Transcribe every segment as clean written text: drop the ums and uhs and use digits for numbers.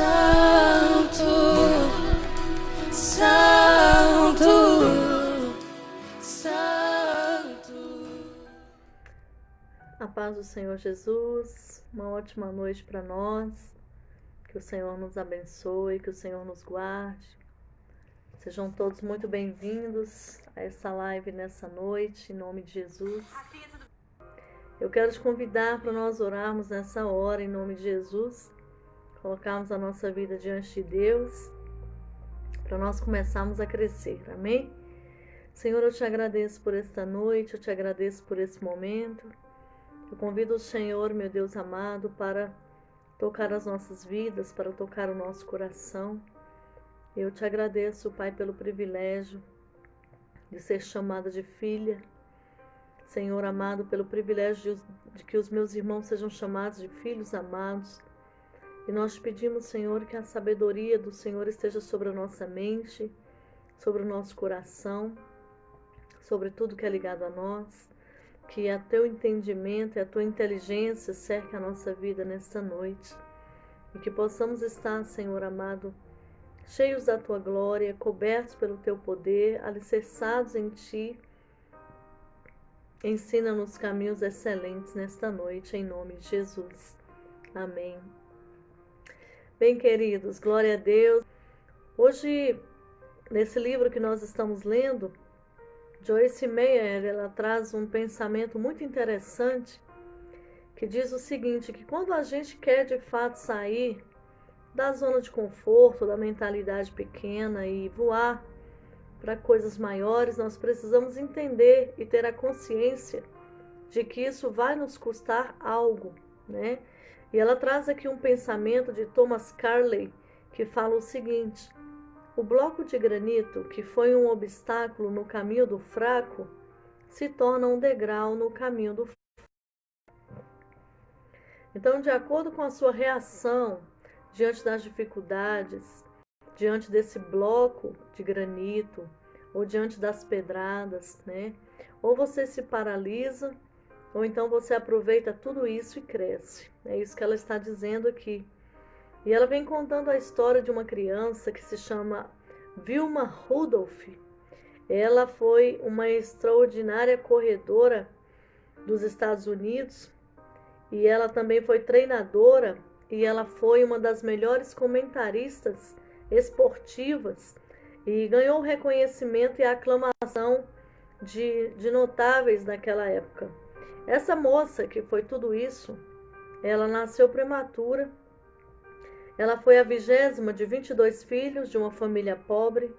Santo, Santo, Santo. A paz do Senhor Jesus, uma ótima noite para nós, que o Senhor nos abençoe, que o Senhor nos guarde. Sejam todos muito bem-vindos a essa live nessa noite, em nome de Jesus. Eu quero te convidar para nós orarmos nessa hora, em nome de Jesus, colocarmos a nossa vida diante de Deus, para nós começarmos a crescer, amém? Senhor, eu te agradeço por esta noite, eu te agradeço por esse momento. Eu convido o Senhor, meu Deus amado, para tocar as nossas vidas, para tocar o nosso coração. Eu te agradeço, Pai, pelo privilégio de ser chamada de filha. Senhor amado, pelo privilégio de que os meus irmãos sejam chamados de filhos amados. E nós te pedimos, Senhor, que a sabedoria do Senhor esteja sobre a nossa mente, sobre o nosso coração, sobre tudo que é ligado a nós. Que a teu entendimento e a tua inteligência cerque a nossa vida nesta noite. E que possamos estar, Senhor amado, cheios da tua glória, cobertos pelo teu poder, alicerçados em ti. Ensina-nos caminhos excelentes nesta noite, em nome de Jesus. Amém. Bem, queridos, glória a Deus. Hoje, nesse livro que nós estamos lendo, Joyce Meyer, ela traz um pensamento muito interessante, que diz o seguinte, que quando a gente quer de fato sair da zona de conforto, da mentalidade pequena e voar para coisas maiores, nós precisamos entender e ter a consciência de que isso vai nos custar algo, né? E ela traz aqui um pensamento de Thomas Carlyle, que fala o seguinte: o bloco de granito, que foi um obstáculo no caminho do fraco, se torna um degrau no caminho do fraco. Então, de acordo com a sua reação diante das dificuldades, diante desse bloco de granito, ou diante das pedradas, né? Ou você se paralisa, ou então você aproveita tudo isso e cresce. É isso que ela está dizendo aqui. E ela vem contando a história de uma criança que se chama Wilma Rudolph. Ela foi uma extraordinária corredora dos Estados Unidos e ela também foi treinadora e ela foi uma das melhores comentaristas esportivas e ganhou reconhecimento e aclamação de notáveis naquela época. Essa moça que foi tudo isso, ela nasceu prematura. Ela foi a 20ª de 22 filhos de uma família pobre,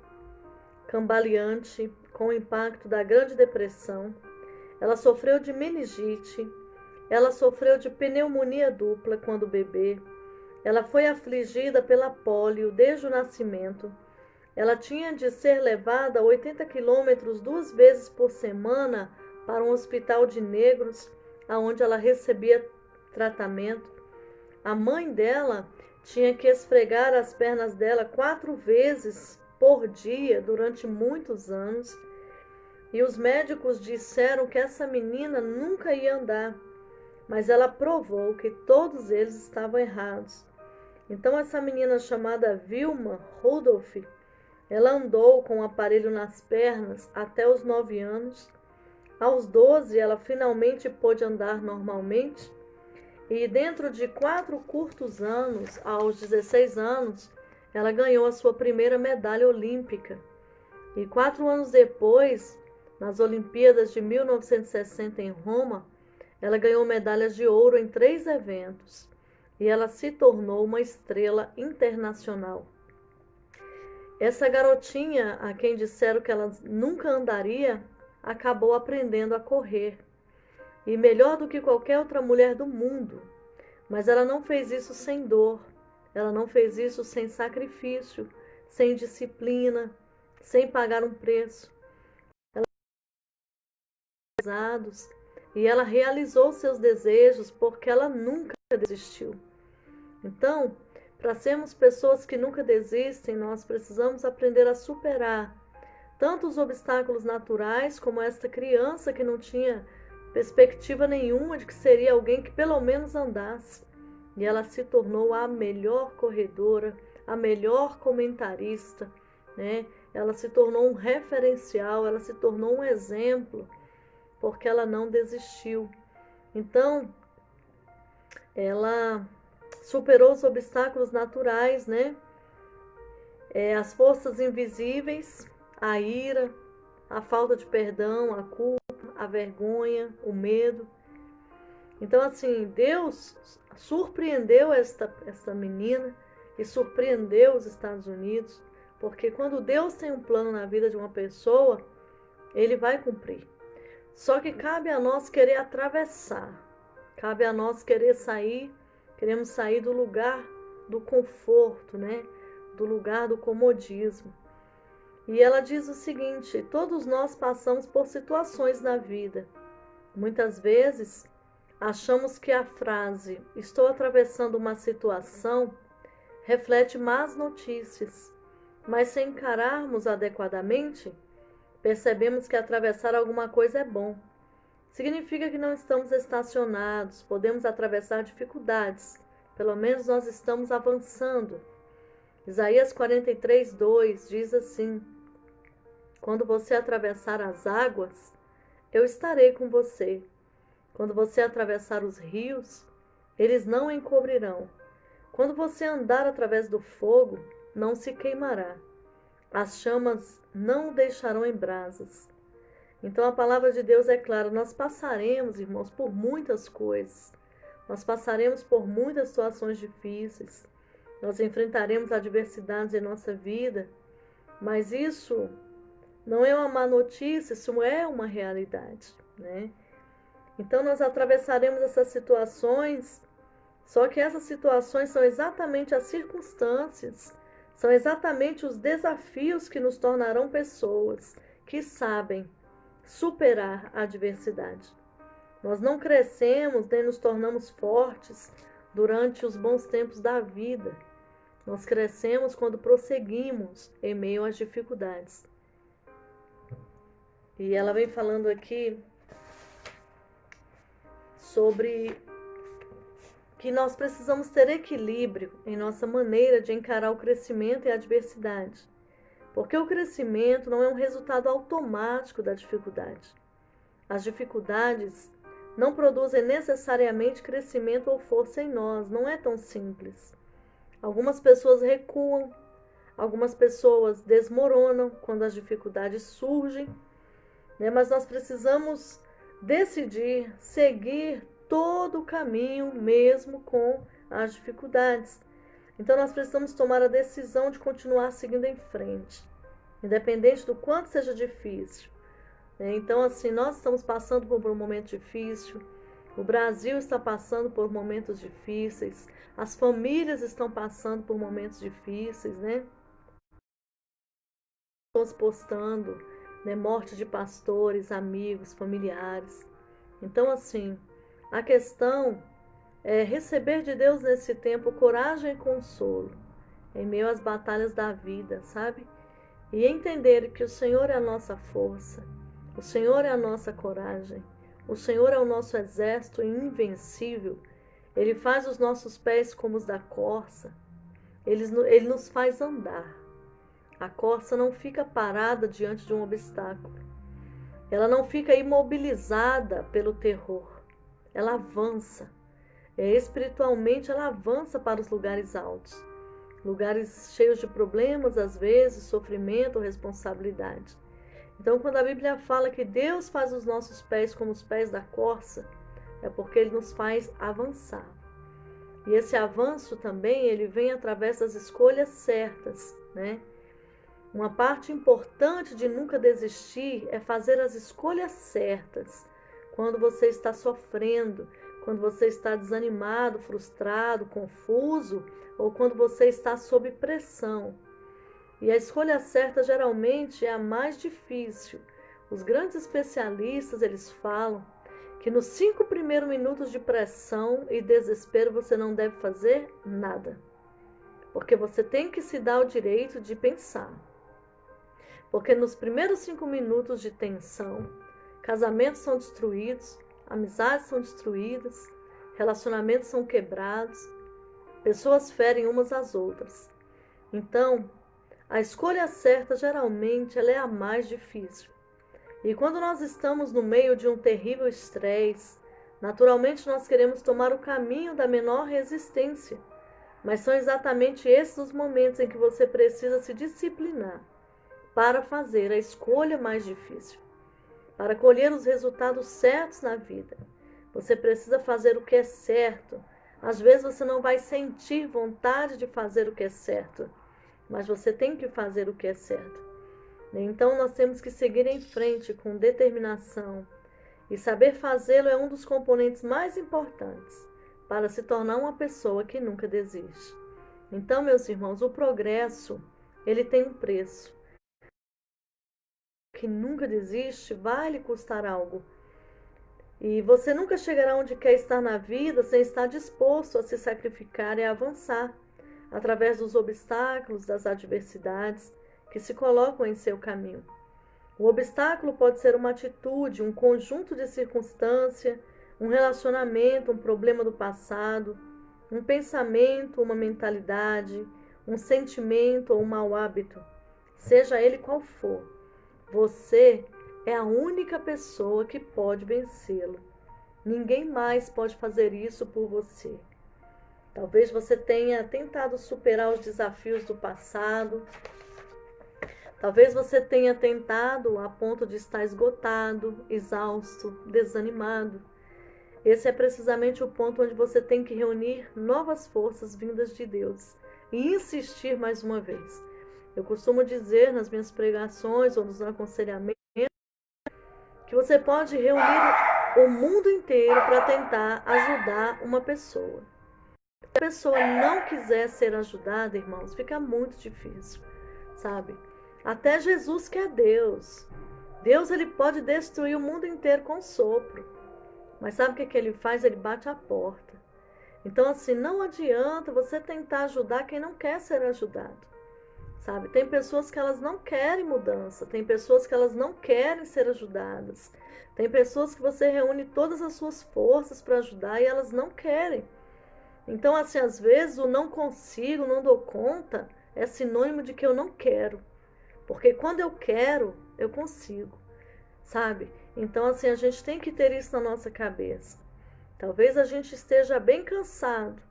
cambaleante, com o impacto da Grande Depressão. Ela sofreu de meningite, ela sofreu de pneumonia dupla quando bebê. Ela foi afligida pela pólio desde o nascimento. Ela tinha de ser levada a 80 quilômetros 2 vezes por semana para um hospital de negros, onde ela recebia tratamento. A mãe dela tinha que esfregar as pernas dela 4 vezes por dia durante muitos anos. E os médicos disseram que essa menina nunca ia andar, mas ela provou que todos eles estavam errados. Então essa menina chamada Wilma Rudolph, ela andou com o aparelho nas pernas até os 9 anos. Aos 12, ela finalmente pôde andar normalmente. E dentro de 4 curtos anos, aos 16 anos, ela ganhou a sua primeira medalha olímpica. E 4 anos depois, nas Olimpíadas de 1960 em Roma, ela ganhou medalhas de ouro em 3 eventos. E ela se tornou uma estrela internacional. Essa garotinha, a quem disseram que ela nunca andaria, acabou aprendendo a correr. E melhor do que qualquer outra mulher do mundo. Mas ela não fez isso sem dor. Ela não fez isso sem sacrifício, sem disciplina, sem pagar um preço. E ela realizou seus desejos porque ela nunca desistiu. Então, para sermos pessoas que nunca desistem, nós precisamos aprender a superar tanto os obstáculos naturais, como esta criança que não tinha perspectiva nenhuma de que seria alguém que pelo menos andasse, e ela se tornou a melhor corredora, a melhor comentarista, né? Ela se tornou um referencial, ela se tornou um exemplo, porque ela não desistiu. Então, ela superou os obstáculos naturais, né? As forças invisíveis, a ira, a falta de perdão, a culpa, a vergonha, o medo. Então, assim, Deus surpreendeu esta menina e surpreendeu os Estados Unidos, porque quando Deus tem um plano na vida de uma pessoa, Ele vai cumprir. Só que cabe a nós querer atravessar, cabe a nós querer sair, queremos sair do lugar do conforto, né? Do lugar do comodismo. E ela diz o seguinte: todos nós passamos por situações na vida. Muitas vezes achamos que a frase "estou atravessando uma situação" reflete más notícias, mas se encararmos adequadamente, percebemos que atravessar alguma coisa é bom. Significa que não estamos estacionados, podemos atravessar dificuldades, pelo menos nós estamos avançando. Isaías 43:2 diz assim: quando você atravessar as águas, eu estarei com você. Quando você atravessar os rios, eles não o encobrirão. Quando você andar através do fogo, não se queimará. As chamas não o deixarão em brasas. Então a palavra de Deus é clara, nós passaremos, irmãos, por muitas coisas. Nós passaremos por muitas situações difíceis. Nós enfrentaremos adversidades em nossa vida, mas isso não é uma má notícia, isso é uma realidade, né? Então nós atravessaremos essas situações, só que essas situações são exatamente as circunstâncias, são exatamente os desafios que nos tornarão pessoas que sabem superar a adversidade. Nós não crescemos nem nos tornamos fortes durante os bons tempos da vida. Nós crescemos quando prosseguimos em meio às dificuldades. E ela vem falando aqui sobre que nós precisamos ter equilíbrio em nossa maneira de encarar o crescimento e a adversidade. Porque o crescimento não é um resultado automático da dificuldade. As dificuldades não produzem necessariamente crescimento ou força em nós, não é tão simples. Algumas pessoas recuam, algumas pessoas desmoronam quando as dificuldades surgem, né? Mas nós precisamos decidir seguir todo o caminho mesmo com as dificuldades. Então nós precisamos tomar a decisão de continuar seguindo em frente, independente do quanto seja difícil. Então assim, nós estamos passando por um momento difícil, o Brasil está passando por momentos difíceis, as famílias estão passando por momentos difíceis, né? Estamos postando, né, morte de pastores, amigos, familiares. Então assim, a questão é receber de Deus nesse tempo coragem e consolo em meio às batalhas da vida, sabe? E entender que o Senhor é a nossa força, o Senhor é a nossa coragem, o Senhor é o nosso exército invencível. Ele faz os nossos pés como os da corça, ele nos faz andar. A corça não fica parada diante de um obstáculo, ela não fica imobilizada pelo terror, ela avança. Espiritualmente ela avança para os lugares altos, lugares cheios de problemas, às vezes, sofrimento, responsabilidade. Então, quando a Bíblia fala que Deus faz os nossos pés como os pés da corça, é porque Ele nos faz avançar. E esse avanço também, ele vem através das escolhas certas, né? Uma parte importante de nunca desistir é fazer as escolhas certas. Quando você está sofrendo, quando você está desanimado, frustrado, confuso, ou quando você está sob pressão. E a escolha certa geralmente é a mais difícil. Os grandes especialistas, eles falam que nos 5 primeiros minutos de pressão e desespero você não deve fazer nada. Porque você tem que se dar o direito de pensar. Porque nos primeiros 5 minutos de tensão, casamentos são destruídos, amizades são destruídas, relacionamentos são quebrados, Pessoas ferem umas às outras. Então, a escolha certa geralmente ela é a mais difícil. E quando nós estamos no meio de um terrível estresse, naturalmente nós queremos tomar o caminho da menor resistência. Mas são exatamente esses os momentos em que você precisa se disciplinar para fazer a escolha mais difícil, para colher os resultados certos na vida. Você precisa fazer o que é certo. Às vezes você não vai sentir vontade de fazer o que é certo, mas você tem que fazer o que é certo. Então nós temos que seguir em frente com determinação. E saber fazê-lo é um dos componentes mais importantes para se tornar uma pessoa que nunca desiste. Então, meus irmãos, o progresso, ele tem um preço. Que nunca desiste vai lhe custar algo. E você nunca chegará onde quer estar na vida sem estar disposto a se sacrificar e a avançar através dos obstáculos, das adversidades que se colocam em seu caminho. O obstáculo pode ser uma atitude, um conjunto de circunstâncias, um relacionamento, um problema do passado, um pensamento, uma mentalidade, um sentimento ou um mau hábito. Seja ele qual for, você é a única pessoa que pode vencê-lo. Ninguém mais pode fazer isso por você. Talvez você tenha tentado superar os desafios do passado. Talvez você tenha tentado a ponto de estar esgotado, exausto, desanimado. Esse é precisamente o ponto onde você tem que reunir novas forças vindas de Deus e insistir mais uma vez. Eu costumo dizer nas minhas pregações ou nos aconselhamentos que você pode reunir o mundo inteiro para tentar ajudar uma pessoa. Se a pessoa não quiser ser ajudada, irmãos, fica muito difícil, sabe? Até Jesus, que é Deus. Deus, ele pode destruir o mundo inteiro com sopro. Mas sabe o que ele faz? Ele bate a porta. Então, assim, não adianta você tentar ajudar quem não quer ser ajudado. Sabe? Tem pessoas que elas não querem mudança. Tem pessoas que elas não querem ser ajudadas. Tem pessoas que você reúne todas as suas forças para ajudar e elas não querem. Então, assim, às vezes o não consigo, não dou conta, é sinônimo de que eu não quero. Porque quando eu quero, eu consigo, sabe? Então, assim, a gente tem que ter isso na nossa cabeça. Talvez a gente esteja bem cansado.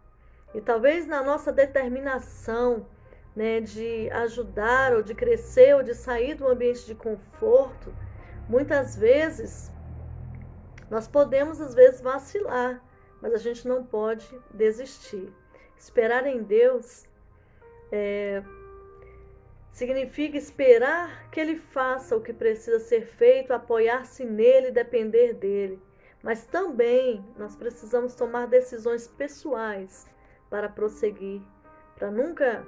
E talvez na nossa determinação, né, de ajudar, ou de crescer, ou de sair do ambiente de conforto, muitas vezes, nós podemos, às vezes, vacilar. Mas a gente não pode desistir. Esperar em Deus significa esperar que Ele faça o que precisa ser feito, apoiar-se nele, depender dele. Mas também nós precisamos tomar decisões pessoais para prosseguir, para nunca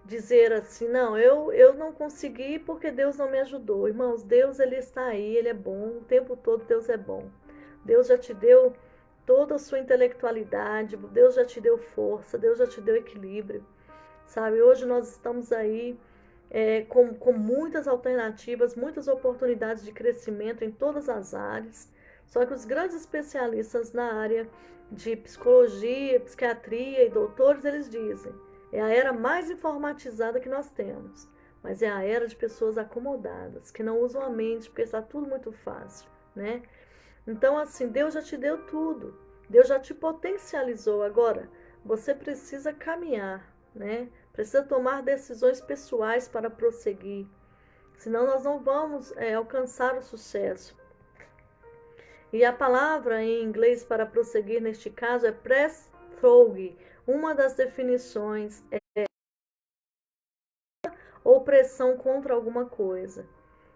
dizer assim, não, eu não consegui porque Deus não me ajudou. Irmãos, Deus, ele está aí, ele é bom, o tempo todo Deus é bom. Deus já te deu toda a sua intelectualidade, Deus já te deu força, Deus já te deu equilíbrio, sabe? Hoje nós estamos aí com muitas alternativas, muitas oportunidades de crescimento em todas as áreas, só que os grandes especialistas na área de psicologia, psiquiatria e doutores, eles dizem, é a era mais informatizada que nós temos, mas é a era de pessoas acomodadas, que não usam a mente, porque está tudo muito fácil, né? Então, assim, Deus já te deu tudo. Deus já te potencializou. Agora, você precisa caminhar, né? Precisa tomar decisões pessoais para prosseguir. Senão nós não vamos alcançar o sucesso. E a palavra em inglês para prosseguir neste caso é press through. Uma das definições é ou pressão contra alguma coisa.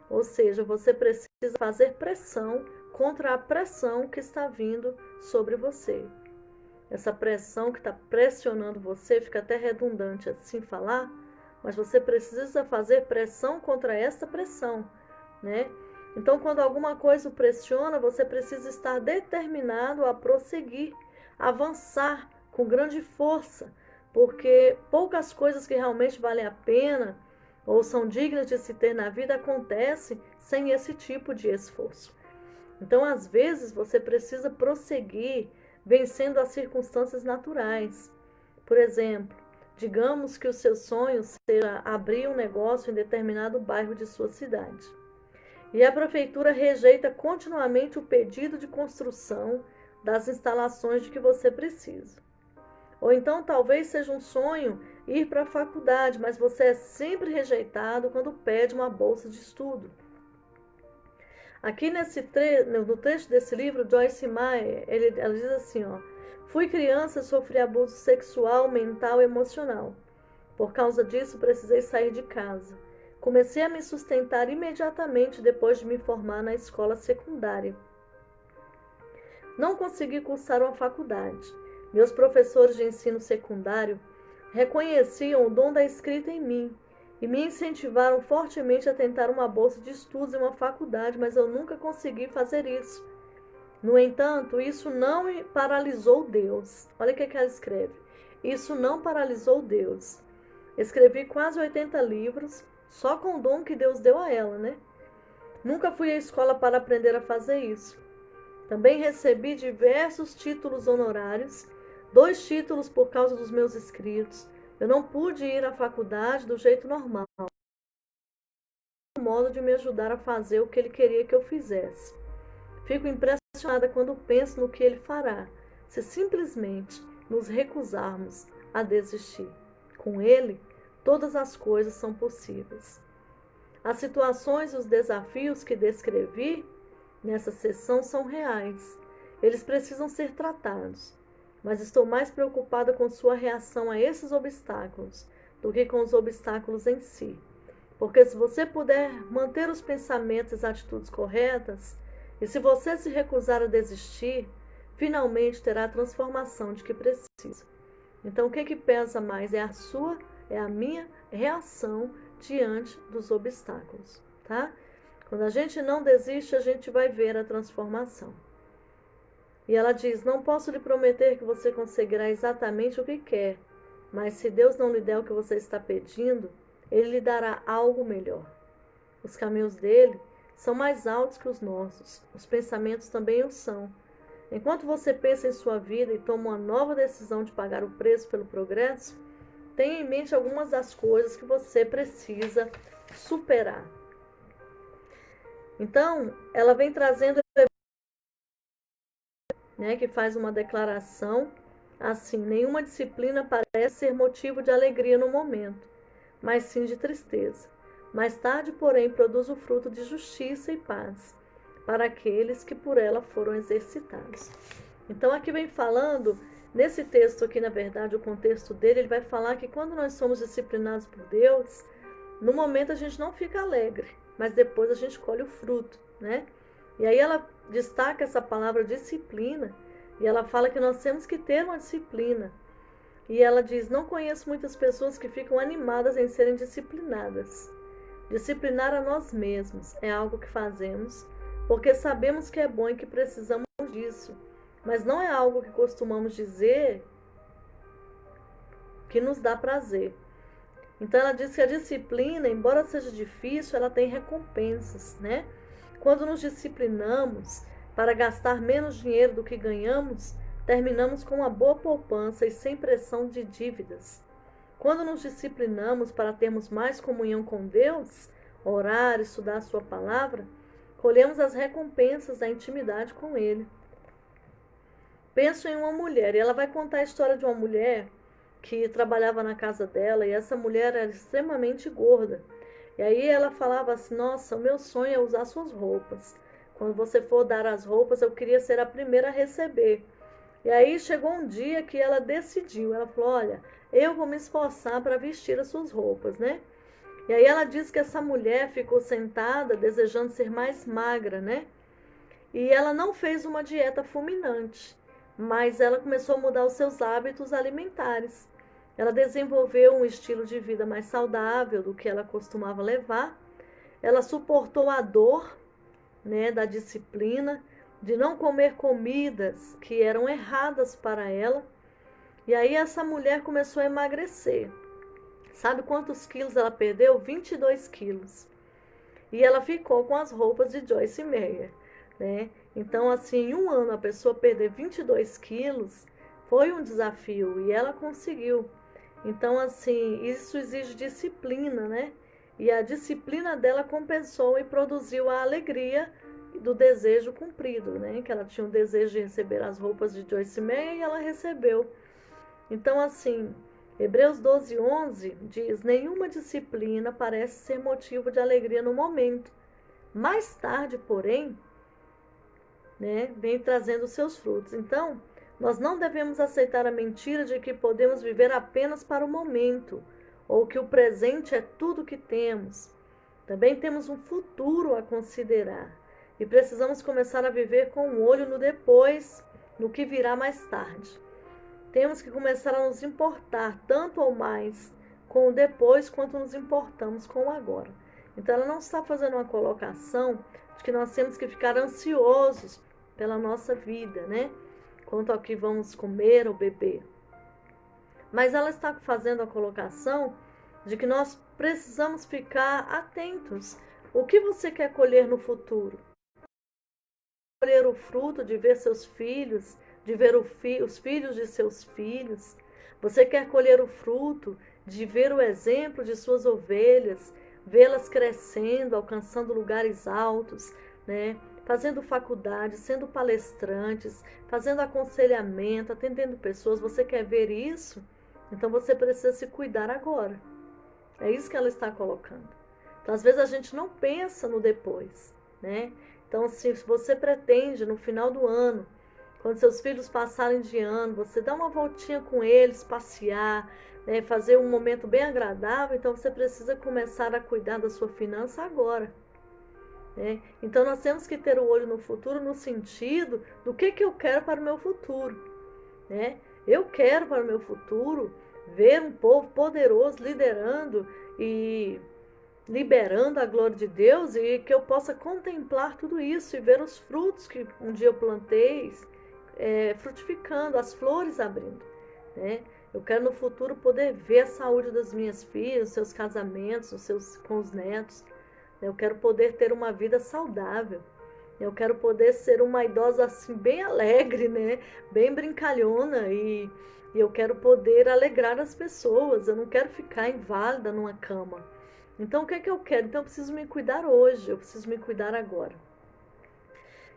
Ou seja, você precisa fazer pressão contra a pressão que está vindo sobre você. Essa pressão que está pressionando você, fica até redundante assim falar, mas você precisa fazer pressão contra essa pressão, né? Então, quando alguma coisa o pressiona, você precisa estar determinado a prosseguir, avançar com grande força, porque poucas coisas que realmente valem a pena ou são dignas de se ter na vida acontecem sem esse tipo de esforço. Então, às vezes, você precisa prosseguir vencendo as circunstâncias naturais, Por exemplo, digamos que o seu sonho seja abrir um negócio em determinado bairro de sua cidade. E a prefeitura rejeita continuamente o pedido de construção das instalações de que você precisa. Ou então talvez seja um sonho ir para a faculdade, mas você é sempre rejeitado quando pede uma bolsa de estudo. Aqui no trecho desse livro, Joyce Meyer, ela diz assim, ó: fui criança e sofri abuso sexual, mental e emocional. Por causa disso, precisei sair de casa. Comecei a me sustentar imediatamente depois de me formar na escola secundária. Não consegui cursar uma faculdade. Meus professores de ensino secundário reconheciam o dom da escrita em mim e me incentivaram fortemente a tentar uma bolsa de estudos em uma faculdade, mas eu nunca consegui fazer isso. No entanto, isso não me paralisou Deus. Olha o que ela escreve. Isso não paralisou Deus. Escrevi quase 80 livros, só com o dom que Deus deu a ela, né? Nunca fui à escola para aprender a fazer isso. Também recebi diversos títulos honorários, 2 títulos por causa dos meus escritos. Eu não pude ir à faculdade do jeito normal. Um modo de me ajudar a fazer o que ele queria que eu fizesse. Fico impressionada quando penso no que ele fará, se simplesmente nos recusarmos a desistir. Com ele, todas as coisas são possíveis. As situações e os desafios que descrevi nessa sessão são reais. Eles precisam ser tratados, mas estou mais preocupada com sua reação a esses obstáculos do que com os obstáculos em si. Porque se você puder manter os pensamentos e as atitudes corretas, e se você se recusar a desistir, finalmente terá a transformação de que precisa. Então, o que pesa mais é a minha reação diante dos obstáculos, tá? Quando a gente não desiste, a gente vai ver a transformação. E ela diz: não posso lhe prometer que você conseguirá exatamente o que quer, mas se Deus não lhe der o que você está pedindo, Ele lhe dará algo melhor. Os caminhos dele são mais altos que os nossos, os pensamentos também o são. Enquanto você pensa em sua vida e toma uma nova decisão de pagar o preço pelo progresso, tenha em mente algumas das coisas que você precisa superar. Então, ela vem trazendo, né, que faz uma declaração assim: nenhuma disciplina parece ser motivo de alegria no momento, mas sim de tristeza. Mais tarde, porém, produz o fruto de justiça e paz para aqueles que por ela foram exercitados. Então, aqui vem falando, nesse texto aqui, na verdade, o contexto dele, ele vai falar que quando nós somos disciplinados por Deus, no momento a gente não fica alegre, mas depois a gente colhe o fruto, né? E aí ela destaca essa palavra disciplina, e ela fala que nós temos que ter uma disciplina. E ela diz: não conheço muitas pessoas que ficam animadas em serem disciplinadas. Disciplinar a nós mesmos é algo que fazemos porque sabemos que é bom e que precisamos disso, mas não é algo que costumamos dizer que nos dá prazer. Então ela diz que a disciplina, embora seja difícil, ela tem recompensas, né? Quando nos disciplinamos para gastar menos dinheiro do que ganhamos, terminamos com uma boa poupança e sem pressão de dívidas. Quando nos disciplinamos para termos mais comunhão com Deus, orar, estudar a sua palavra, colhemos as recompensas da intimidade com Ele. Penso em uma mulher, e ela vai contar a história de uma mulher que trabalhava na casa dela, e essa mulher era extremamente gorda. E aí ela falava assim: nossa, o meu sonho é usar suas roupas. Quando você for dar as roupas, eu queria ser a primeira a receber. E aí chegou um dia que ela decidiu, ela falou: olha, eu vou me esforçar para vestir as suas roupas, né? E aí ela diz que essa mulher ficou sentada desejando ser mais magra, né? E ela não fez uma dieta fulminante, mas ela começou a mudar os seus hábitos alimentares. Ela desenvolveu um estilo de vida mais saudável do que ela costumava levar. Ela suportou a dor, né, da disciplina, de não comer comidas que eram erradas para ela. E aí essa mulher começou a emagrecer. Sabe quantos quilos ela perdeu? 22 quilos. E ela ficou com as roupas de Joyce Meyer, né? Então, assim, em um ano a pessoa perder 22 quilos Foi um desafio e ela conseguiu. Então, assim, isso exige disciplina, né? E a disciplina dela compensou e produziu a alegria do desejo cumprido, né? Que ela tinha o desejo de receber as roupas de Joyce Meyer e ela recebeu. Então, assim, Hebreus 12:11 diz: nenhuma disciplina parece ser motivo de alegria no momento. Mais tarde, porém, né, vem trazendo seus frutos. Então, nós não devemos aceitar a mentira de que podemos viver apenas para o momento, ou que o presente é tudo que temos. Também temos um futuro a considerar e precisamos começar a viver com um olho no depois, no que virá mais tarde. Temos que começar a nos importar tanto ou mais com o depois quanto nos importamos com o agora. Então, ela não está fazendo uma colocação de que nós temos que ficar ansiosos pela nossa vida, né? Quanto ao que vamos comer ou beber. Mas ela está fazendo a colocação de que nós precisamos ficar atentos. O que você quer colher no futuro? Colher o fruto de ver seus filhos, de ver os filhos de seus filhos. Você quer colher o fruto de ver o exemplo de suas ovelhas, vê-las crescendo, alcançando lugares altos, né? Fazendo faculdade, sendo palestrantes, fazendo aconselhamento, atendendo pessoas. Você quer ver isso? Então você precisa se cuidar agora. É isso que ela está colocando. Então, às vezes a gente não pensa no depois, né? Então, se você pretende no final do ano, quando seus filhos passarem de ano, você dá uma voltinha com eles, passear, né? Fazer um momento bem agradável, então você precisa começar a cuidar da sua finança agora. Né? Então nós temos que ter o olho no futuro no sentido do que eu quero para o meu futuro. Né? Eu quero para o meu futuro ver um povo poderoso liderando e liberando a glória de Deus e que eu possa contemplar tudo isso e ver os frutos que um dia eu plantei frutificando, as flores abrindo. Né? Eu quero no futuro poder ver a saúde das minhas filhas, os seus casamentos, com os netos. Eu quero poder ter uma vida saudável. Eu quero poder ser uma idosa assim, bem alegre, né? Bem brincalhona. E eu quero poder alegrar as pessoas. Eu não quero ficar inválida numa cama. Então, o que é que eu quero? Então, eu preciso me cuidar hoje. Eu preciso me cuidar agora.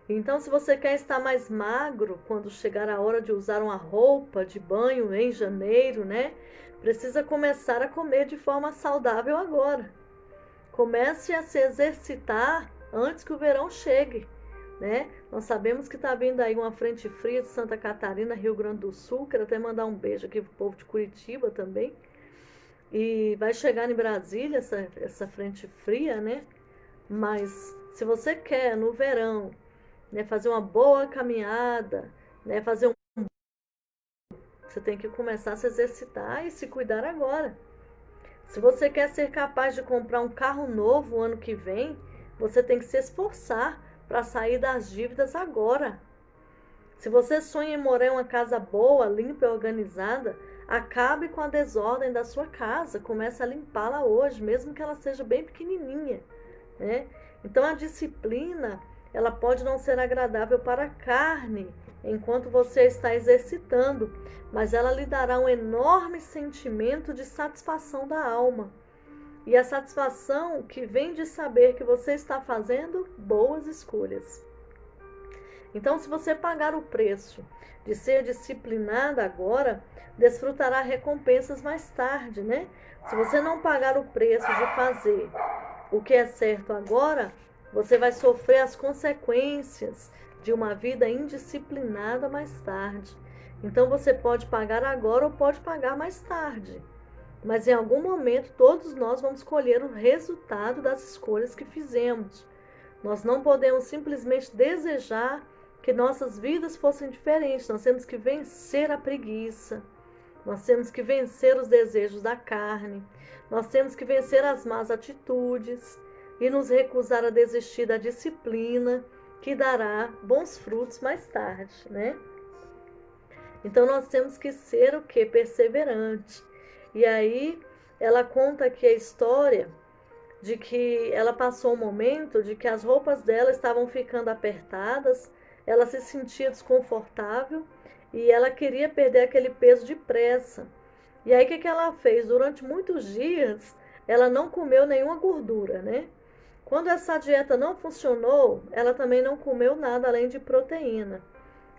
Então, se você quer estar mais magro quando chegar a hora de usar uma roupa de banho em janeiro, né? Precisa começar a comer de forma saudável agora. Comece a se exercitar antes que o verão chegue, né? Nós sabemos que está vindo aí uma frente fria de Santa Catarina, Rio Grande do Sul. Quero até mandar um beijo aqui pro povo de Curitiba também. E vai chegar em Brasília essa frente fria, né? Mas se você quer no verão, né, fazer uma boa caminhada, né, você tem que começar a se exercitar e se cuidar agora. Se você quer ser capaz de comprar um carro novo o ano que vem, você tem que se esforçar para sair das dívidas agora. Se você sonha em morar em uma casa boa, limpa e organizada, acabe com a desordem da sua casa. Comece a limpá-la hoje, mesmo que ela seja bem pequenininha, né? Então a disciplina, ela pode não ser agradável para a carne, enquanto você está exercitando, mas ela lhe dará um enorme sentimento de satisfação da alma. E a satisfação que vem de saber que você está fazendo boas escolhas. Então, se você pagar o preço de ser disciplinada agora, desfrutará recompensas mais tarde, né? Se você não pagar o preço de fazer o que é certo agora, você vai sofrer as consequências de uma vida indisciplinada mais tarde. Então você pode pagar agora ou pode pagar mais tarde. Mas em algum momento todos nós vamos colher o resultado das escolhas que fizemos. Nós não podemos simplesmente desejar que nossas vidas fossem diferentes. Nós temos que vencer a preguiça. Nós temos que vencer os desejos da carne. Nós temos que vencer as más atitudes e nos recusar a desistir da disciplina que dará bons frutos mais tarde, né? Então nós temos que ser o quê? Perseverante. E aí ela conta aqui a história de que ela passou um momento de que as roupas dela estavam ficando apertadas, ela se sentia desconfortável, e ela queria perder aquele peso depressa. E aí o que ela fez? Durante muitos dias, ela não comeu nenhuma gordura, né? Quando essa dieta não funcionou, ela também não comeu nada além de proteína.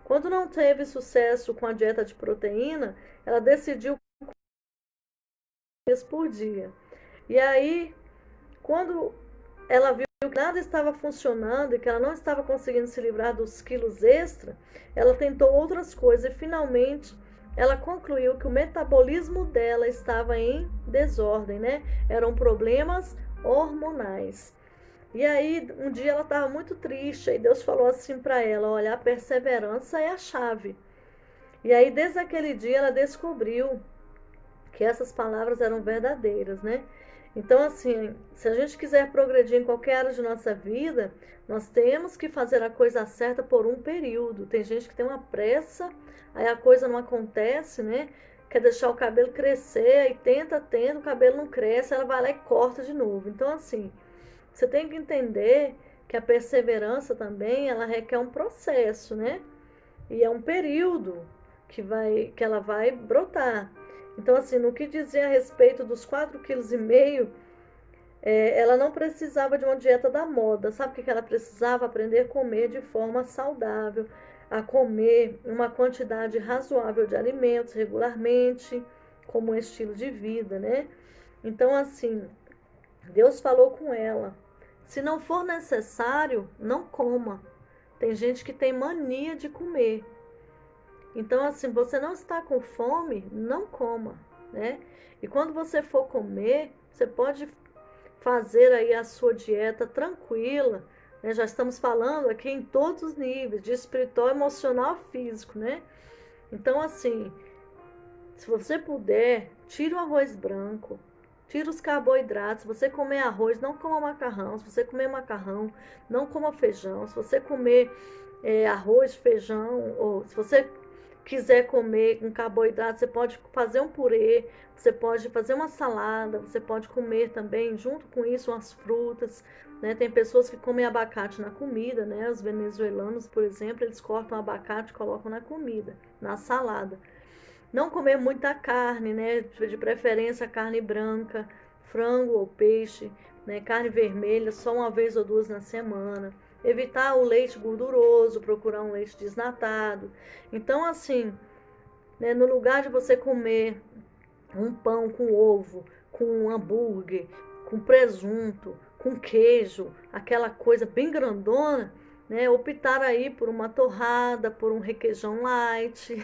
Quando não teve sucesso com a dieta de proteína, ela decidiu comer por dia. E aí, quando ela viu que nada estava funcionando e que ela não estava conseguindo se livrar dos quilos extra, ela tentou outras coisas e finalmente ela concluiu que o metabolismo dela estava em desordem, né? Eram problemas hormonais. E aí, um dia ela estava muito triste, e Deus falou assim para ela: olha, a perseverança é a chave. E aí, desde aquele dia, ela descobriu que essas palavras eram verdadeiras, né? Então, assim, se a gente quiser progredir em qualquer área de nossa vida, nós temos que fazer a coisa certa por um período. Tem gente que tem uma pressa, aí a coisa não acontece, né? Quer deixar o cabelo crescer, e tenta, o cabelo não cresce, ela vai lá e corta de novo. Então, assim, você tem que entender que a perseverança também, ela requer um processo, né? E é um período que ela vai brotar. Então, assim, no que dizia a respeito dos 4,5 kg, ela não precisava de uma dieta da moda. Sabe o que ela precisava? Aprender a comer de forma saudável, a comer uma quantidade razoável de alimentos regularmente, como um estilo de vida, né? Então, assim, Deus falou com ela: se não for necessário, não coma. Tem gente que tem mania de comer. Então, assim, você não está com fome, não coma, né? E quando você for comer, você pode fazer aí a sua dieta tranquila, né? Já estamos falando aqui em todos os níveis, de espiritual, emocional, físico, né? Então, assim, se você puder, tira o arroz branco, tira os carboidratos. Se você comer arroz, não coma macarrão. Se você comer macarrão, não coma feijão. Se você comer arroz, feijão, ou se você quiser comer um carboidrato, você pode fazer um purê, você pode fazer uma salada, você pode comer também, junto com isso, umas frutas, né? Tem pessoas que comem abacate na comida, né? Os venezuelanos, por exemplo, eles cortam abacate e colocam na comida, na salada. Não comer muita carne, né? De preferência carne branca, frango ou peixe, né? Carne vermelha só uma vez ou duas na semana. Evitar o leite gorduroso, procurar um leite desnatado. Então, assim, né, no lugar de você comer um pão com ovo, com um hambúrguer, com presunto, com queijo, aquela coisa bem grandona, né? Optar aí por uma torrada, por um requeijão light.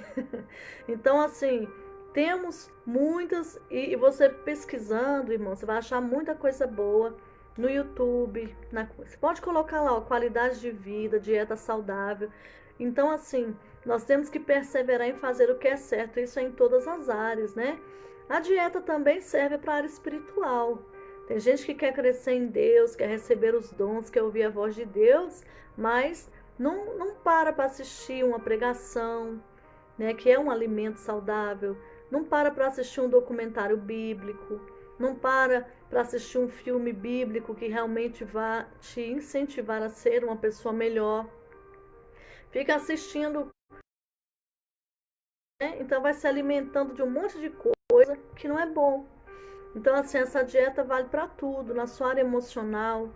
Então, assim, temos muitas, e você pesquisando, irmão, você vai achar muita coisa boa no YouTube. Você pode colocar lá, ó, qualidade de vida, dieta saudável. Então, assim, nós temos que perseverar em fazer o que é certo, isso é em todas as áreas, né? A dieta também serve para a área espiritual. Tem gente que quer crescer em Deus, quer receber os dons, quer ouvir a voz de Deus, mas não para assistir uma pregação, né, que é um alimento saudável, não para assistir um documentário bíblico, não para assistir um filme bíblico que realmente vá te incentivar a ser uma pessoa melhor. Fica assistindo, né? Então vai se alimentando de um monte de coisa que não é bom. Então, assim, essa dieta vale para tudo, na sua área emocional,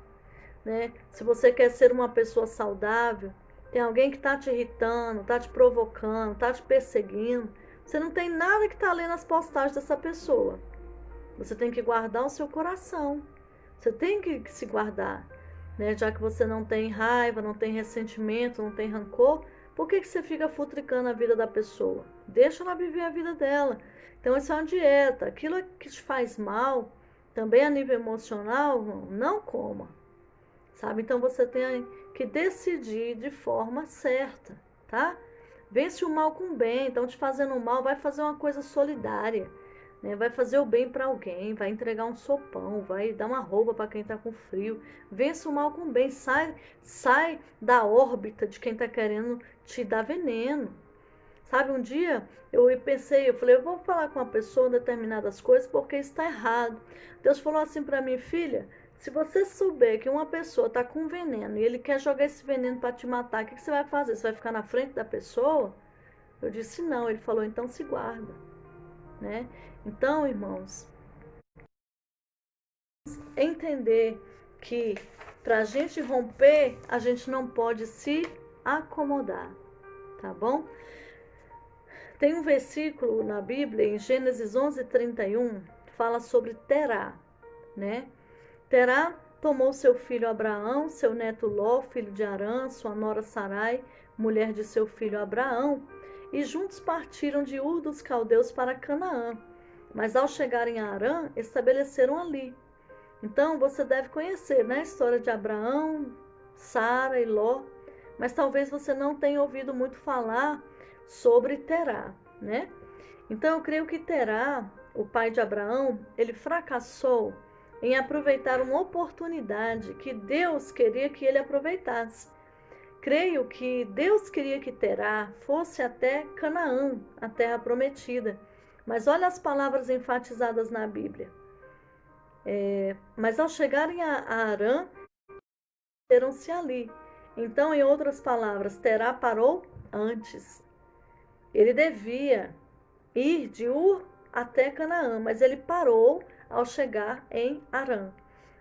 né? Se você quer ser uma pessoa saudável, tem alguém que está te irritando, está te provocando, está te perseguindo, você não tem nada que está lendo as postagens dessa pessoa. Você tem que guardar o seu coração. Você tem que se guardar, né? Já que você não tem raiva, não tem ressentimento, não tem rancor, por que você fica futricando a vida da pessoa? Deixa ela viver a vida dela. Então, isso é uma dieta. Aquilo que te faz mal, também a nível emocional, não coma. Sabe? Então, você tem que decidir de forma certa, tá? Vence o mal com o bem. Então, te fazendo mal, vai fazer uma coisa solidária, né? Vai fazer o bem para alguém, vai entregar um sopão, vai dar uma roupa para quem está com frio. Vence o mal com o bem. Sai da órbita de quem está querendo te dar veneno. Sabe, um dia eu pensei, eu falei, eu vou falar com uma pessoa determinadas coisas porque está errado. Deus falou assim para mim: filha, se você souber que uma pessoa está com veneno e ele quer jogar esse veneno para te matar, o que você vai fazer? Você vai ficar na frente da pessoa? Eu disse não. Ele falou, então se guarda, né? Então, irmãos, entender que para a gente romper, a gente não pode se acomodar, tá bom? Tem um versículo na Bíblia, em Gênesis 11:31, fala sobre Terá, né? Terá tomou seu filho Abraão, seu neto Ló, filho de Harã, sua nora Sarai, mulher de seu filho Abraão, e juntos partiram de Ur dos Caldeus para Canaã. Mas ao chegarem a Harã, estabeleceram ali. Então você deve conhecer, né, a história de Abraão, Sara e Ló, mas talvez você não tenha ouvido muito falar sobre Terá, né? Então eu creio que Terá, o pai de Abraão, ele fracassou em aproveitar uma oportunidade que Deus queria que ele aproveitasse. Creio que Deus queria que Terá fosse até Canaã, a terra prometida. Mas olha as palavras enfatizadas na Bíblia. Mas ao chegarem a Harã, se ali. Então, em outras palavras, Terá parou antes. Ele devia ir de Ur até Canaã, mas ele parou ao chegar em Harã.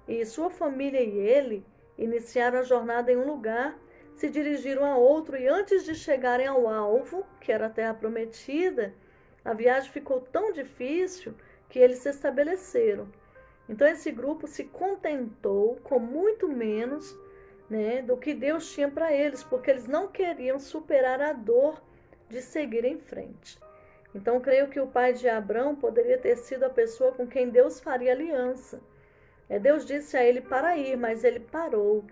E sua família e ele iniciaram a jornada em um lugar, se dirigiram a outro, e antes de chegarem ao alvo, que era a terra prometida, a viagem ficou tão difícil que eles se estabeleceram. Então esse grupo se contentou com muito menos, né, do que Deus tinha para eles, porque eles não queriam superar a dor de seguir em frente. Então creio que o pai de Abrão poderia ter sido a pessoa com quem Deus faria aliança. Deus disse a ele para ir, mas ele parou,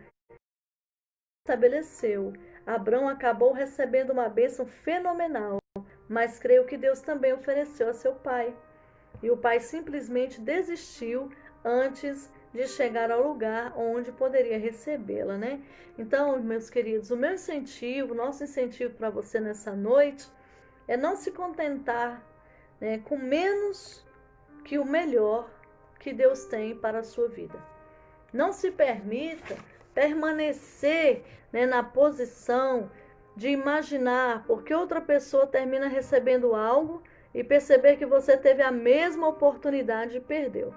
estabeleceu. Abrão acabou recebendo uma bênção fenomenal, mas creio que Deus também ofereceu a seu pai. E o pai simplesmente desistiu antes de chegar ao lugar onde poderia recebê-la, né? Então, meus queridos, o meu incentivo, nosso incentivo para você nessa noite é não se contentar, né, com menos que o melhor que Deus tem para a sua vida. Não se permita permanecer, né, na posição de imaginar porque outra pessoa termina recebendo algo e perceber que você teve a mesma oportunidade e perdeu.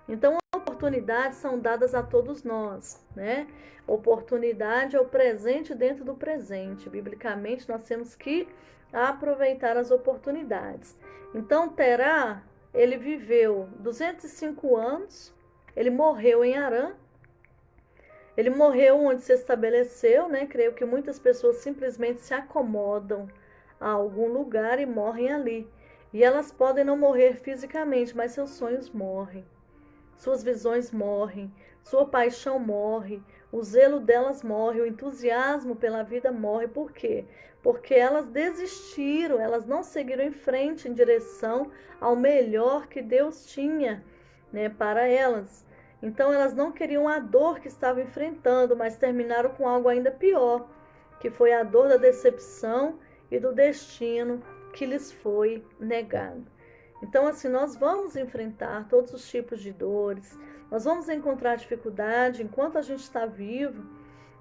Então, oportunidades são dadas a todos nós, né? Oportunidade é o presente dentro do presente. Biblicamente, nós temos que aproveitar as oportunidades. Então, Terá, ele viveu 205 anos, ele morreu em Harã. Ele morreu onde se estabeleceu, né? Creio que muitas pessoas simplesmente se acomodam a algum lugar e morrem ali. E elas podem não morrer fisicamente, mas seus sonhos morrem. Suas visões morrem, sua paixão morre, o zelo delas morre, o entusiasmo pela vida morre. Por quê? Porque elas desistiram, elas não seguiram em frente em direção ao melhor que Deus tinha, né, para elas. Então elas não queriam a dor que estavam enfrentando, mas terminaram com algo ainda pior, que foi a dor da decepção e do destino que lhes foi negado. Então, assim, nós vamos enfrentar todos os tipos de dores, nós vamos encontrar dificuldade enquanto a gente está vivo,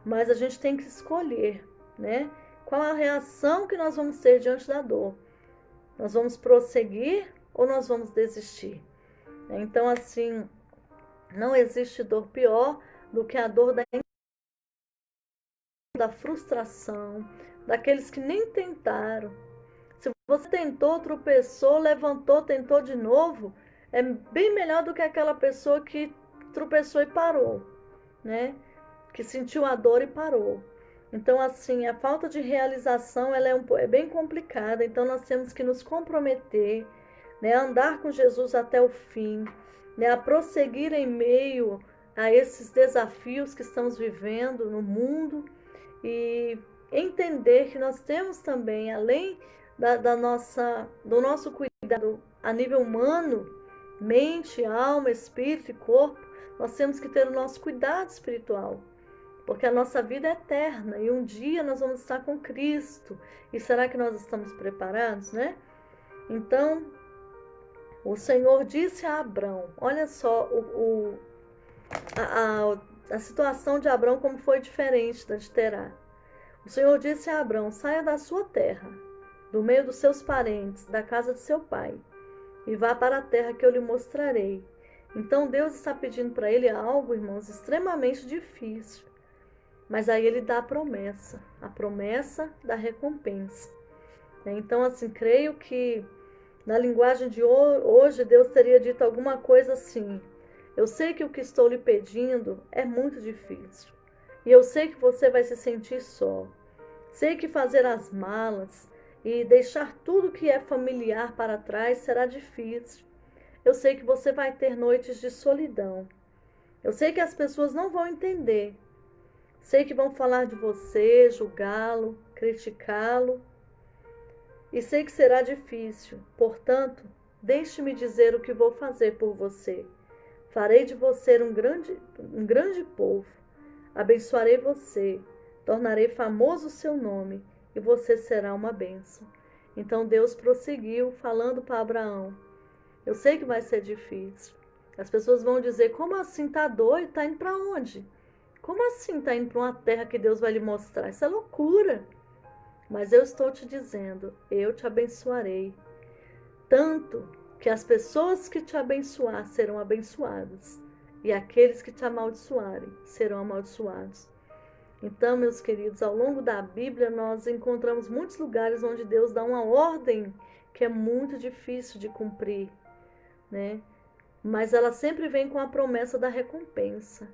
mas a gente tem que escolher, né? Qual a reação que nós vamos ter diante da dor? Nós vamos prosseguir ou nós vamos desistir? Então, assim, não existe dor pior do que a dor da frustração, daqueles que nem tentaram. Se você tentou, tropeçou, levantou, tentou de novo, é bem melhor do que aquela pessoa que tropeçou e parou, né? Que sentiu a dor e parou. Então, assim, a falta de realização ela é bem complicada. Então, nós temos que nos comprometer, né? A andar com Jesus até o fim, né? A prosseguir em meio a esses desafios que estamos vivendo no mundo e entender que nós temos também, além do nosso cuidado a nível humano, mente, alma, espírito e corpo, nós temos que ter o nosso cuidado espiritual, porque a nossa vida é eterna e um dia nós vamos estar com Cristo. E será que nós estamos preparados, né? Então, o Senhor disse a Abrão, olha só a situação de Abrão como foi diferente da de Terá. O Senhor disse a Abrão, saia da sua terra, do meio dos seus parentes, da casa de seu pai, e vá para a terra que eu lhe mostrarei. Então Deus está pedindo para ele algo, irmãos, extremamente difícil. Mas aí ele dá a promessa da recompensa. Então, assim, creio que na linguagem de hoje, Deus teria dito alguma coisa assim: eu sei que o que estou lhe pedindo é muito difícil. E eu sei que você vai se sentir só. Sei que fazer as malas e deixar tudo que é familiar para trás será difícil. Eu sei que você vai ter noites de solidão. Eu sei que as pessoas não vão entender. Sei que vão falar de você, julgá-lo, criticá-lo. E sei que será difícil. Portanto, deixe-me dizer o que vou fazer por você. Farei de você um grande povo. Abençoarei você. Tornarei famoso o seu nome. E você será uma bênção. Então Deus prosseguiu falando para Abraão: eu sei que vai ser difícil. As pessoas vão dizer: como assim? Tá doido? Tá indo para onde? Como assim tá indo para uma terra que Deus vai lhe mostrar? Isso é loucura. Mas eu estou te dizendo, eu te abençoarei. Tanto que as pessoas que te abençoar serão abençoadas. E aqueles que te amaldiçoarem serão amaldiçoados. Então, meus queridos, ao longo da Bíblia nós encontramos muitos lugares onde Deus dá uma ordem que é muito difícil de cumprir, né? Mas ela sempre vem com a promessa da recompensa.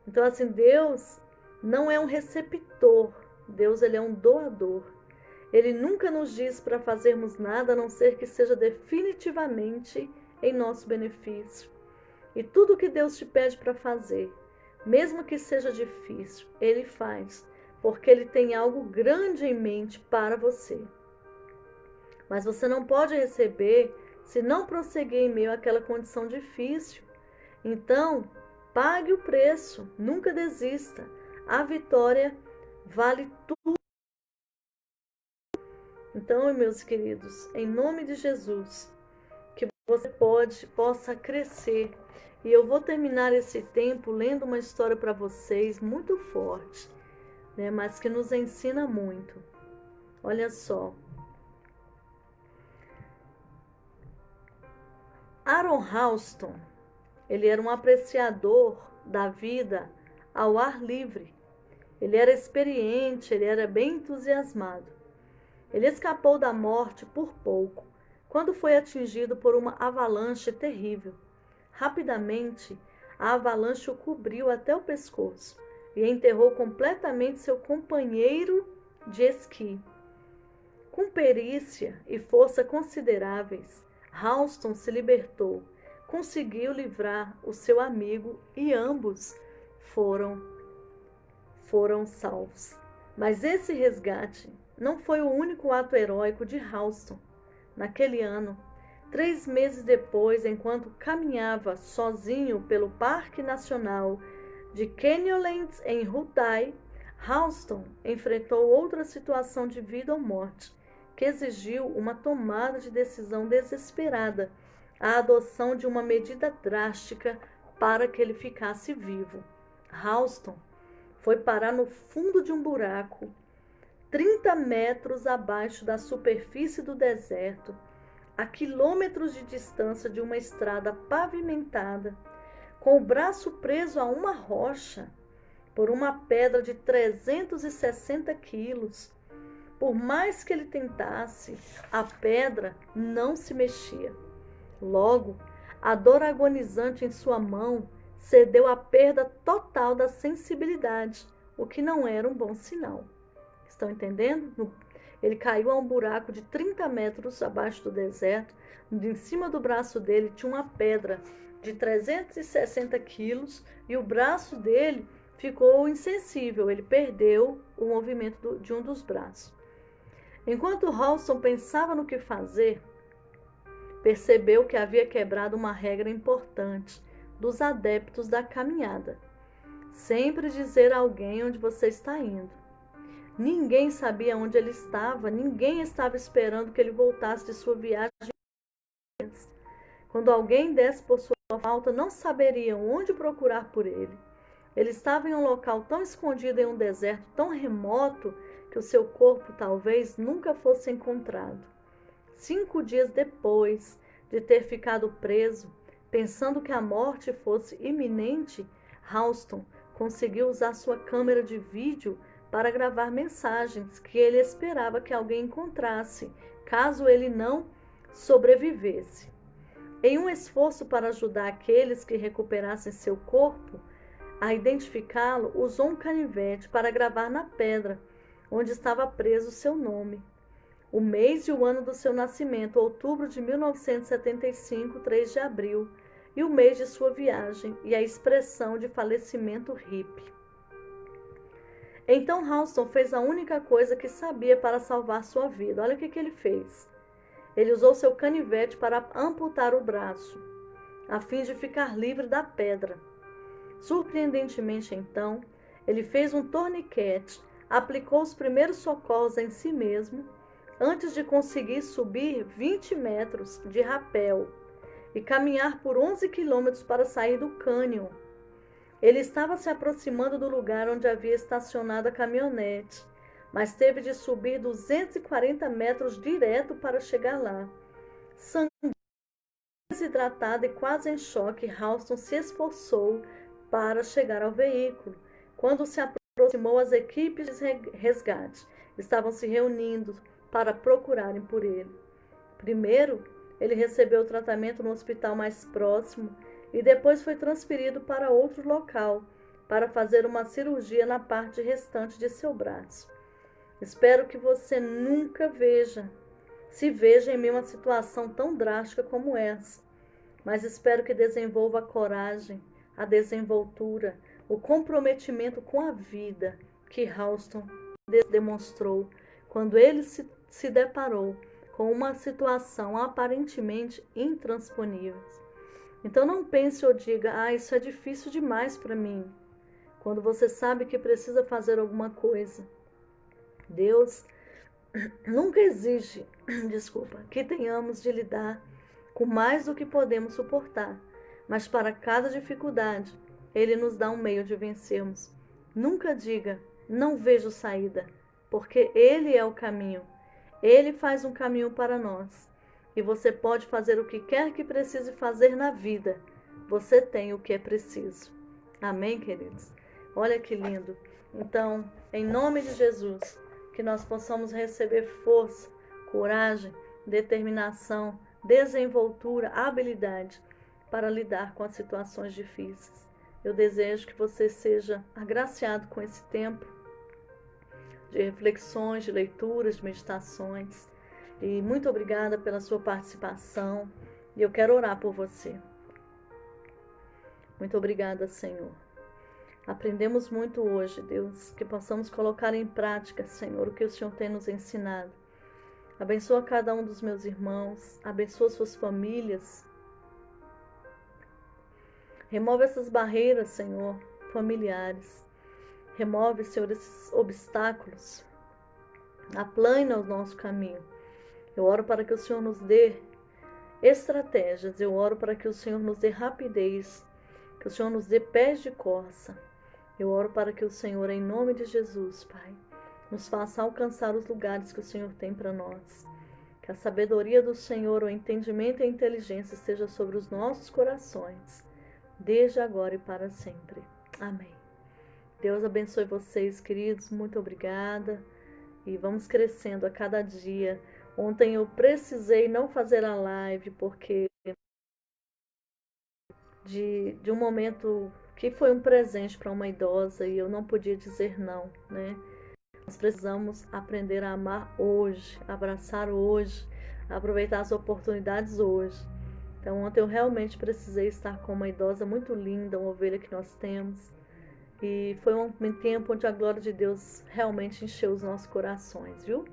Então, assim, Deus não é um receptor. Deus, ele é um doador. Ele nunca nos diz para fazermos nada a não ser que seja definitivamente em nosso benefício. E tudo que Deus te pede para fazer, mesmo que seja difícil, Ele faz, porque Ele tem algo grande em mente para você. Mas você não pode receber se não prosseguir em meio àquela condição difícil. Então, pague o preço, nunca desista. A vitória vale tudo. Então, meus queridos, em nome de Jesus, que você possa crescer. E eu vou terminar esse tempo lendo uma história para vocês muito forte, né, mas que nos ensina muito. Olha só. Aaron Ralston, ele era um apreciador da vida ao ar livre. Ele era experiente, ele era bem entusiasmado. Ele escapou da morte por pouco, quando foi atingido por uma avalanche terrível. Rapidamente, a avalanche o cobriu até o pescoço e enterrou completamente seu companheiro de esqui. Com perícia e força consideráveis, Ralston se libertou, conseguiu livrar o seu amigo e ambos foram salvos. Mas esse resgate não foi o único ato heróico de Ralston. Naquele ano, 3 meses depois, enquanto caminhava sozinho pelo Parque Nacional de Canyonlands em Hawaii, Ralston enfrentou outra situação de vida ou morte, que exigiu uma tomada de decisão desesperada, a adoção de uma medida drástica para que ele ficasse vivo. Ralston foi parar no fundo de um buraco, 30 metros abaixo da superfície do deserto, a quilômetros de distância de uma estrada pavimentada, com o braço preso a uma rocha, por uma pedra de 360 quilos. Por mais que ele tentasse, a pedra não se mexia. Logo, a dor agonizante em sua mão cedeu à perda total da sensibilidade, o que não era um bom sinal. Estão entendendo? Ele caiu a um buraco de 30 metros abaixo do deserto. Em cima do braço dele tinha uma pedra de 360 quilos e o braço dele ficou insensível. Ele perdeu o movimento de um dos braços. Enquanto Ralston pensava no que fazer, percebeu que havia quebrado uma regra importante dos adeptos da caminhada: sempre dizer a alguém onde você está indo. Ninguém sabia onde ele estava, ninguém estava esperando que ele voltasse de sua viagem. Quando alguém desse por sua falta, não saberiam onde procurar por ele. Ele estava em um local tão escondido em um deserto tão remoto que o seu corpo talvez nunca fosse encontrado. 5 dias depois de ter ficado preso, pensando que a morte fosse iminente, Ralston conseguiu usar sua câmera de vídeo para gravar mensagens que ele esperava que alguém encontrasse, caso ele não sobrevivesse. Em um esforço para ajudar aqueles que recuperassem seu corpo a identificá-lo, usou um canivete para gravar na pedra, onde estava preso seu nome, o mês e o ano do seu nascimento, outubro de 1975, 3 de abril, e o mês de sua viagem e a expressão de falecimento hippie. Então Ralston fez a única coisa que sabia para salvar sua vida. Olha o que ele fez. Ele usou seu canivete para amputar o braço, a fim de ficar livre da pedra. Surpreendentemente, então, ele fez um torniquete, aplicou os primeiros socorros em si mesmo, antes de conseguir subir 20 metros de rapel e caminhar por 11 quilômetros para sair do cânion. Ele estava se aproximando do lugar onde havia estacionado a caminhonete, mas teve de subir 240 metros direto para chegar lá. Sangrando, desidratado e quase em choque, Ralston se esforçou para chegar ao veículo. Quando se aproximou, as equipes de resgate estavam se reunindo para procurarem por ele. Primeiro, ele recebeu tratamento no hospital mais próximo e depois foi transferido para outro local para fazer uma cirurgia na parte restante de seu braço. Espero que você nunca se veja em uma situação tão drástica como essa, mas espero que desenvolva a coragem, a desenvoltura, o comprometimento com a vida que Ralston demonstrou quando ele se deparou com uma situação aparentemente intransponível. Então não pense ou diga, isso é difícil demais para mim, quando você sabe que precisa fazer alguma coisa. Deus nunca exige, que tenhamos de lidar com mais do que podemos suportar, mas para cada dificuldade, Ele nos dá um meio de vencermos. Nunca diga, não vejo saída, porque Ele é o caminho. Ele faz um caminho para nós. E você pode fazer o que quer que precise fazer na vida. Você tem o que é preciso. Amém, queridos? Olha que lindo. Então, em nome de Jesus, que nós possamos receber força, coragem, determinação, desenvoltura, habilidade para lidar com as situações difíceis. Eu desejo que você seja agraciado com esse tempo de reflexões, de leituras, de meditações. E muito obrigada pela sua participação. E eu quero orar por você. Muito obrigada, Senhor. Aprendemos muito hoje, Deus, que possamos colocar em prática, Senhor, o que o Senhor tem nos ensinado. Abençoa cada um dos meus irmãos, abençoa suas famílias. Remove essas barreiras, Senhor, familiares. Remove, Senhor, esses obstáculos. Aplana o nosso caminho. Eu oro para que o Senhor nos dê estratégias. Eu oro para que o Senhor nos dê rapidez. Que o Senhor nos dê pés de corça. Eu oro para que o Senhor, em nome de Jesus, Pai, nos faça alcançar os lugares que o Senhor tem para nós. Que a sabedoria do Senhor, o entendimento e a inteligência esteja sobre os nossos corações, desde agora e para sempre. Amém. Deus abençoe vocês, queridos. Muito obrigada. E vamos crescendo a cada dia. Ontem eu precisei não fazer a live porque de um momento que foi um presente para uma idosa e eu não podia dizer não, né? Nós precisamos aprender a amar hoje, abraçar hoje, aproveitar as oportunidades hoje. Então ontem eu realmente precisei estar com uma idosa muito linda, uma ovelha que nós temos. E foi um tempo onde a glória de Deus realmente encheu os nossos corações, viu?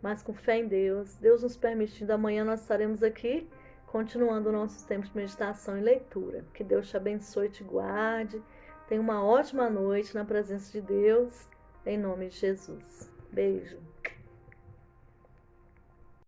Mas com fé em Deus, Deus nos permitindo, amanhã nós estaremos aqui continuando o nosso tempo de meditação e leitura. Que Deus te abençoe e te guarde. Tenha uma ótima noite na presença de Deus, em nome de Jesus. Beijo.